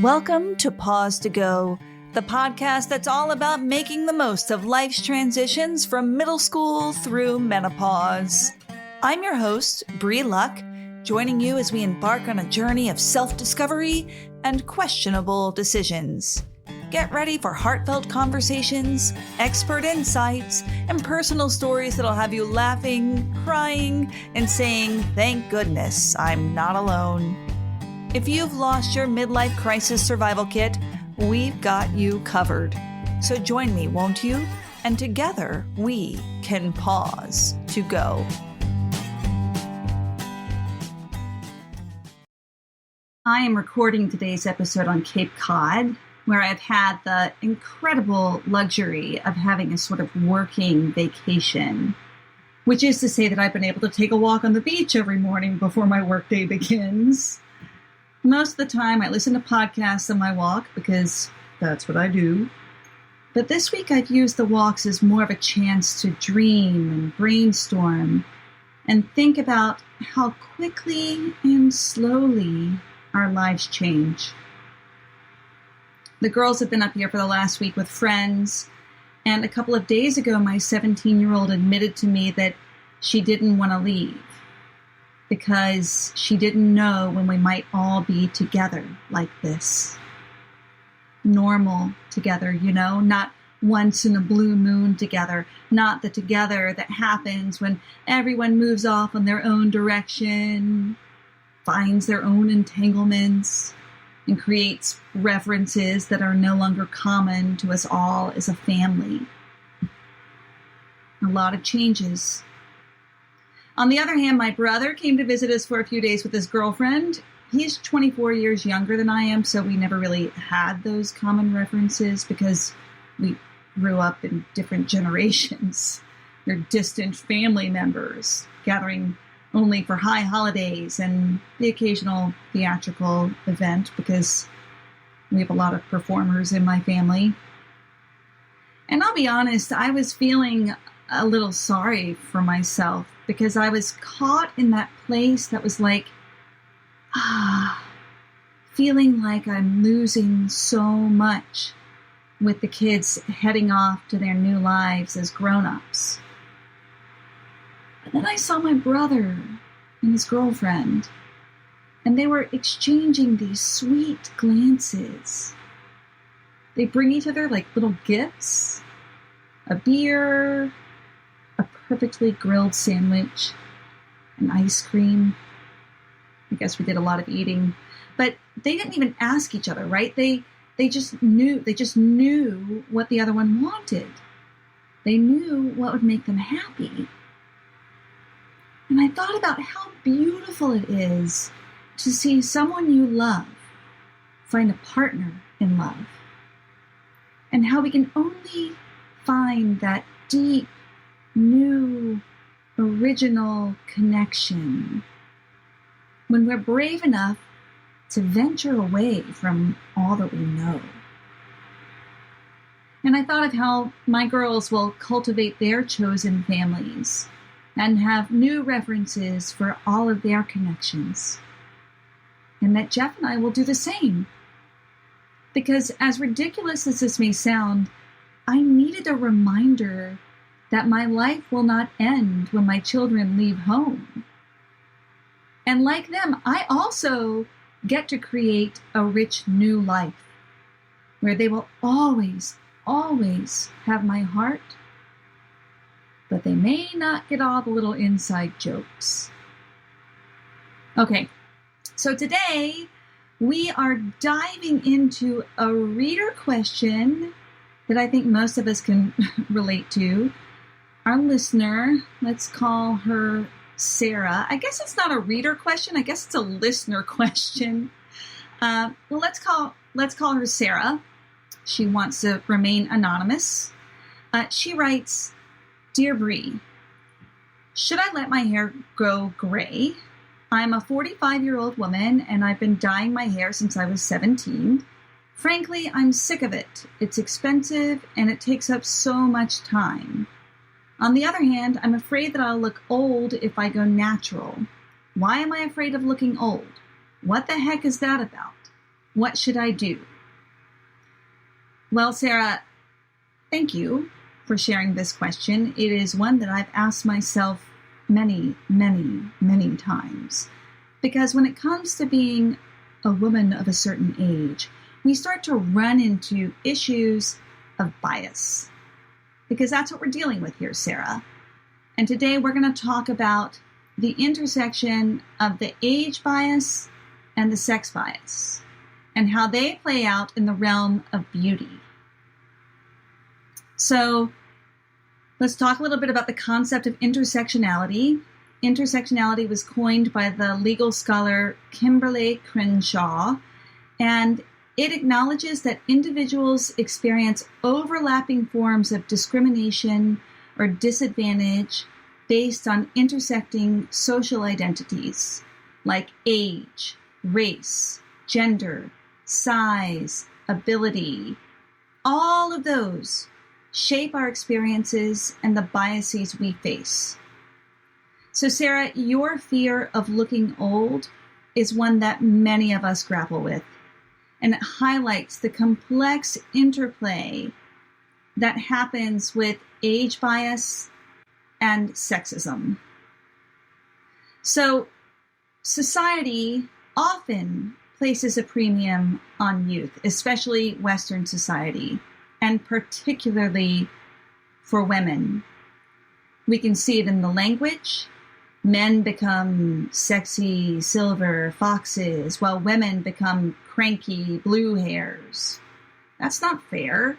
Welcome to Pause to Go, the podcast that's all about making the most of life's transitions from middle school through menopause. I'm your host, Bree Luck, joining you as we embark on a journey of self-discovery and questionable decisions. Get ready for heartfelt conversations, expert insights, and personal stories that'll have you laughing, crying, and saying, "Thank goodness I'm not alone." If you've lost your midlife crisis survival kit, we've got you covered. So join me, won't you? And together we can pause to go. I am recording today's episode on Cape Cod, where I've had the incredible luxury of having a sort of working vacation, which is to say that I've been able to take a walk on the beach every morning before my workday begins. Most of the time, I listen to podcasts on my walk because that's what I do. But this week, I've used the walks as more of a chance to dream and brainstorm and think about how quickly and slowly our lives change. The girls have been up here for the last week with friends, and a couple of days ago, my 17-year-old admitted to me that she didn't want to leave, because she didn't know when we might all be together like this. Normal together, not once in a blue moon together, not the together that happens when everyone moves off in their own direction, finds their own entanglements, and creates references that are no longer common to us all as a family. A lot of changes. On the other hand, my brother came to visit us for a few days with his girlfriend. He's 24 years younger than I am, so we never really had those common references because we grew up in different generations. They're distant family members, gathering only for high holidays and the occasional theatrical event because we have a lot of performers in my family. And I'll be honest, I was feeling a little sorry for myself because I was caught in that place that was like, feeling like I'm losing so much with the kids heading off to their new lives as grown-ups. But then I saw my brother and his girlfriend, and they were exchanging these sweet glances. They bring each other like little gifts, a beer, a perfectly grilled sandwich, and ice cream. I guess we did a lot of eating, but they didn't even ask each other, right? They just knew what the other one wanted. They knew what would make them happy. And I thought about how beautiful it is to see someone you love find a partner in love, and how we can only find that deep, new, original connection when we're brave enough to venture away from all that we know. And I thought of how my girls will cultivate their chosen families and have new references for all of their connections. And that Jeff and I will do the same. Because as ridiculous as this may sound, I needed a reminder that my life will not end when my children leave home. And like them, I also get to create a rich new life where they will always, always have my heart, but they may not get all the little inside jokes. Okay, so today we are diving into a reader question that I think most of us can relate to. Our listener, let's call her Sarah. I guess it's not a reader question. I guess it's a listener question. Well, let's call her Sarah. She wants to remain anonymous. She writes, "Dear Bree, should I let my hair go gray? I'm a 45-year-old woman, and I've been dyeing my hair since I was 17. Frankly, I'm sick of it. It's expensive, and it takes up so much time. On the other hand, I'm afraid that I'll look old if I go natural. Why am I afraid of looking old? What the heck is that about? What should I do? Well, Sarah, thank you for sharing this question. It is one that I've asked myself many, many, many times. Because when it comes to being a woman of a certain age, we start to run into issues of bias. Because that's what we're dealing with here, Sarah. And today we're going to talk about the intersection of the age bias and the sex bias, and how they play out in the realm of beauty. So let's talk a little bit about the concept of intersectionality. Intersectionality was coined by the legal scholar Kimberly Crenshaw, and it acknowledges that individuals experience overlapping forms of discrimination or disadvantage based on intersecting social identities like age, race, gender, size, ability. All of those shape our experiences and the biases we face. So, Sarah, your fear of looking old is one that many of us grapple with, and it highlights the complex interplay that happens with age bias and sexism. So, society often places a premium on youth, especially Western society, and particularly for women. We can see it in the language. Men become sexy silver foxes, while women become cranky blue hares. That's not fair.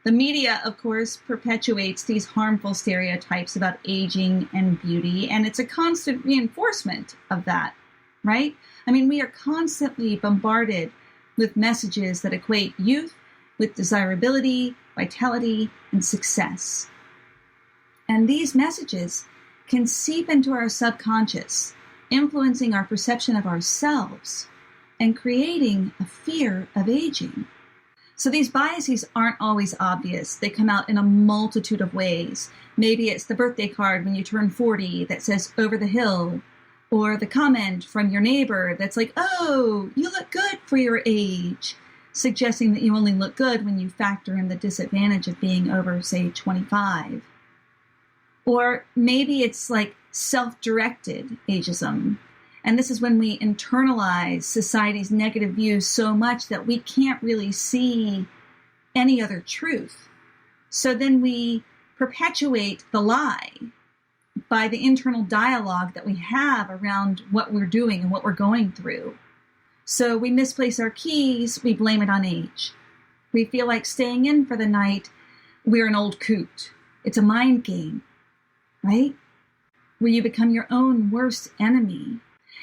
The media, of course, perpetuates these harmful stereotypes about aging and beauty, and it's a constant reinforcement of that, right? I mean, we are constantly bombarded with messages that equate youth with desirability, vitality, and success. And these messages can seep into our subconscious, influencing our perception of ourselves and creating a fear of aging. So these biases aren't always obvious. They come out in a multitude of ways. Maybe it's the birthday card when you turn 40 that says "over the hill," or the comment from your neighbor that's like, "Oh, you look good for your age," suggesting that you only look good when you factor in the disadvantage of being over, say, 25. Or maybe it's like self-directed ageism. And this is when we internalize society's negative views so much that we can't really see any other truth. So then we perpetuate the lie by the internal dialogue that we have around what we're doing and what we're going through. So we misplace our keys, we blame it on age. We feel like staying in for the night, we're an old coot. It's a mind game, right? Where you become your own worst enemy.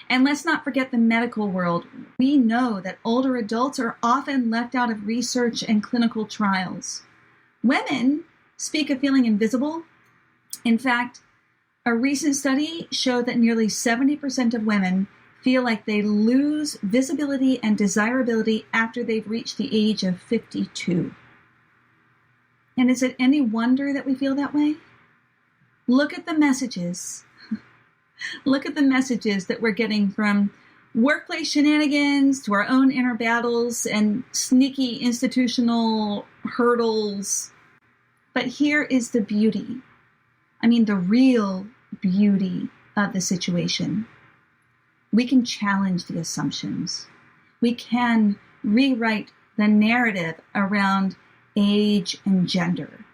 And let's not forget the medical world. We know that older adults are often left out of research and clinical trials. Women speak of feeling invisible. In fact, a recent study showed that nearly 70% of women feel like they lose visibility and desirability after they've reached the age of 52. And is it any wonder that we feel that way? Look at the messages. Look at the messages that we're getting from workplace shenanigans to our own inner battles and sneaky institutional hurdles. But here is the beauty. I mean, the real beauty of the situation. We can challenge the assumptions. We can rewrite the narrative around age and gender.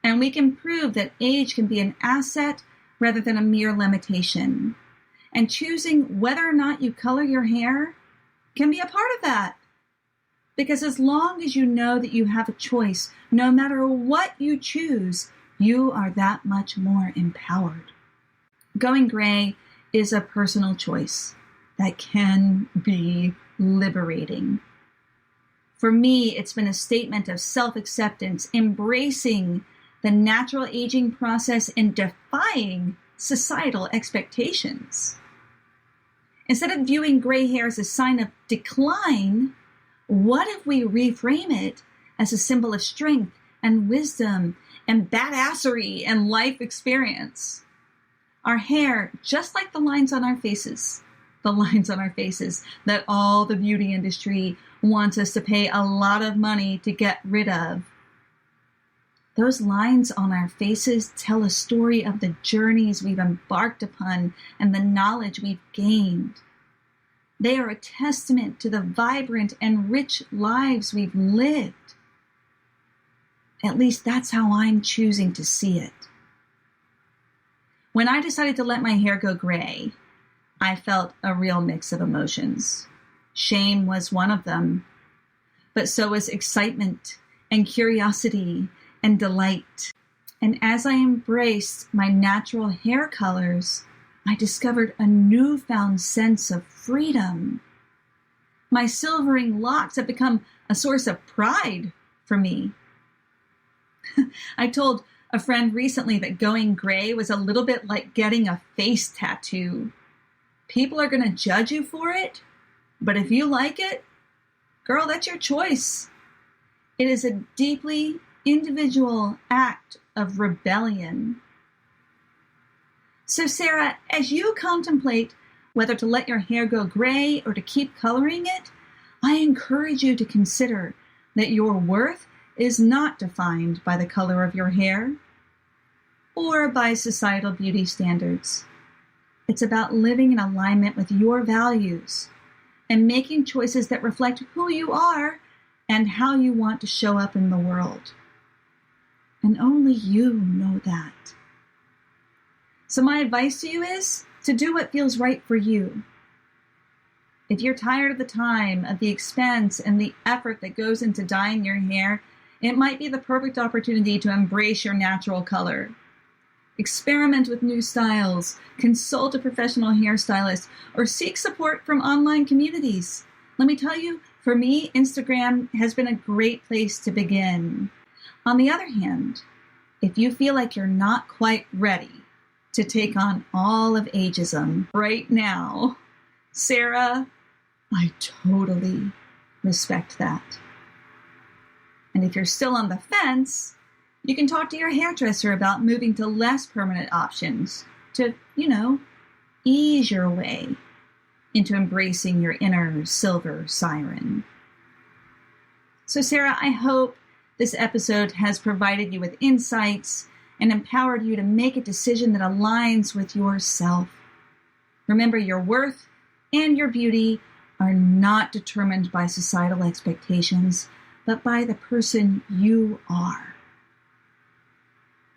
And we can prove that age can be an asset rather than a mere limitation. And choosing whether or not you color your hair can be a part of that. Because as long as you know that you have a choice, no matter what you choose, you are that much more empowered. Going gray is a personal choice that can be liberating. For me, it's been a statement of self-acceptance, embracing the natural aging process and defying societal expectations. Instead of viewing gray hair as a sign of decline, what if we reframe it as a symbol of strength and wisdom and badassery and life experience? Our hair, just like the lines on our faces, the lines on our faces that all the beauty industry wants us to pay a lot of money to get rid of. Those lines on our faces tell a story of the journeys we've embarked upon and the knowledge we've gained. They are a testament to the vibrant and rich lives we've lived. At least that's how I'm choosing to see it. When I decided to let my hair go gray, I felt a real mix of emotions. Shame was one of them, but so was excitement and curiosity and delight. And as I embraced my natural hair colors, I discovered a newfound sense of freedom. My silvering locks have become a source of pride for me. I told a friend recently that going gray was a little bit like getting a face tattoo. People are going to judge you for it, but if you like it, girl, that's your choice. It is a deeply individual act of rebellion. So Sarah, as you contemplate whether to let your hair go gray or to keep coloring it, I encourage you to consider that your worth is not defined by the color of your hair or by societal beauty standards. It's about living in alignment with your values and making choices that reflect who you are and how you want to show up in the world. And only you know that. So my advice to you is to do what feels right for you. If you're tired of the time, of the expense, and the effort that goes into dyeing your hair, it might be the perfect opportunity to embrace your natural color. Experiment with new styles, consult a professional hairstylist, or seek support from online communities. Let me tell you, for me, Instagram has been a great place to begin. On the other hand, if you feel like you're not quite ready to take on all of ageism right now, Sarah, I totally respect that. And if you're still on the fence, you can talk to your hairdresser about moving to less permanent options to, ease your way into embracing your inner silver siren. So Sarah, I hope this episode has provided you with insights and empowered you to make a decision that aligns with yourself. Remember, your worth and your beauty are not determined by societal expectations, but by the person you are.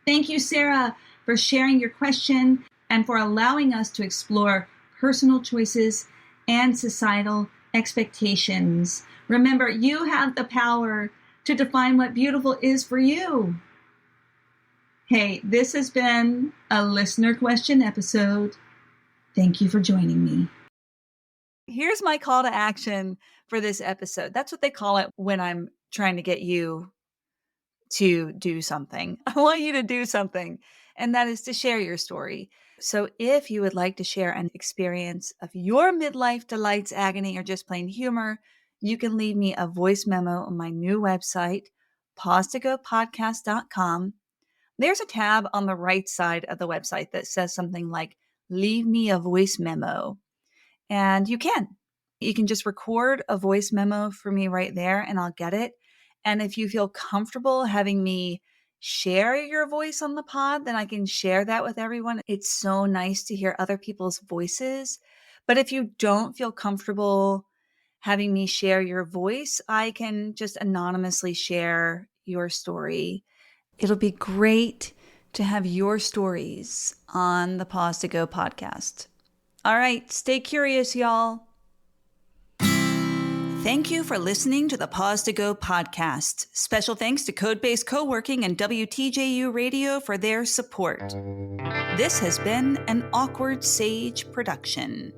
Thank you, Sarah, for sharing your question and for allowing us to explore personal choices and societal expectations. Remember, you have the power to define what beautiful is for you. Hey, this has been a listener question episode. Thank you for joining me. Here's my call to action for this episode. That's what they call it when I'm trying to get you to do something. I want you to do something, and that is to share your story. So if you would like to share an experience of your midlife delights, agony, or just plain humor, you can leave me a voice memo on my new website, pausetogopodcast.com. There's a tab on the right side of the website that says something like, leave me a voice memo. And you can just record a voice memo for me right there and I'll get it. And if you feel comfortable having me share your voice on the pod, then I can share that with everyone. It's so nice to hear other people's voices. But if you don't feel comfortable having me share your voice, I can just anonymously share your story. It'll be great to have your stories on the Pause to Go podcast. All right, stay curious, y'all. Thank you for listening to the Pause to Go podcast. Special thanks to Codebase Co-working and WTJU Radio for their support. This has been an Awkward Sage production.